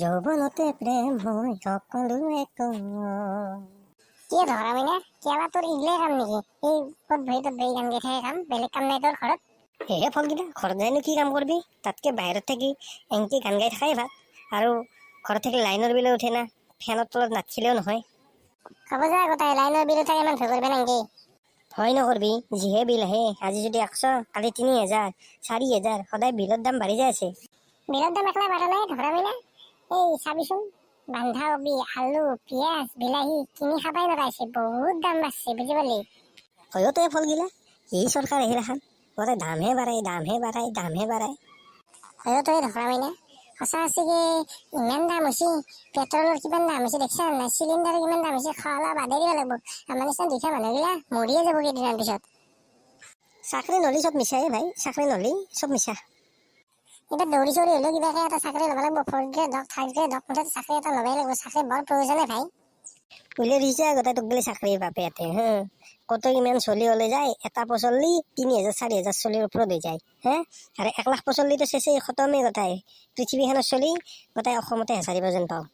যৌৱনতে প্ৰেম হয় সকলোৱে কয়। কি ধৰা মানে কেলা তোৰ ইগলে কাম নেকি? এই ক'ত বহি গান গাই থাকে কাম, বেলেগ কাম নাই তোৰ ঘৰত? সেয়ে ফলকেইটা ঘৰত যাইনো কি কাম কৰিবি? তাতকে বাহিৰত থাকি এনকে গান গাই থাকাই ভাল। আৰু ঘৰত থাকি লাইনৰ বিলো উঠে না, ফেনৰ তলত নাথকিলেও নহয়। খাব যা গোটাই লাইনৰ বিল থাকে ইমান ভয় কৰিবা নেকি? ভয় নকৰবি, যিহে বিল আহে। আজি যদি 100, কালি 3000, 4000, সদায় বিলৰ দাম বাঢ়ি যাই আছে। বিলৰ দাম একলা বাঢ়া নাই ধৰা মানে এই চাবিচোন, বন্ধাকবি, আলু, পিঁয়াজ, বিলাহী কিনি খাবাই নপাইছে, বহুত দাম বাঢ়ছে, বুজি পালি? হয়তে ফলগিলা এই চৰকাৰ আহিল এখন গোটেই দামহে বাঢ়ায়। তই ধৰা মানে সঁচা সঁচিকে ইমান দাম হৈছে, পেট্ৰলৰ কিমান দাম হৈছে দেখিছা নাই? চিলিণ্ডাৰৰ কিমান দাম হৈছে, খোৱা লোৱা বাদেই দিব লাগিব। আমাৰ নিচিনা দুখীয়া মানুহগিলা মৰিয়ে যাব কেইদিনমান পিছত। চাকৰি নহলি চব মিছাই ভাই, চাকৰি নহলি চব মিছা। এতিয়া দৌৰি চৌৰি হলেও কিবাকে এটা চাকৰি ল'ব লাগিব, 4th grade হওক 3rd grade হওক, মুঠতে চাকৰি এটা ল'বই লাগিব। চাকৰি বৰ প্ৰয়োজনে ভাই। উলিয়াই দিছে গোটেই তোক বুলি চাকৰি বাপে ইয়াতে কত ইমান চলি হলে যায়, এটা পচলি 3000 4000 চলিৰ ওপৰত হৈ যায় আৰু 1 লাখ পচলিতো চেচে খতমে গোটাই পৃথিৱীখনৰ চলি গোটাই অসমতে হেঁচাৰিব যেন পাওঁ।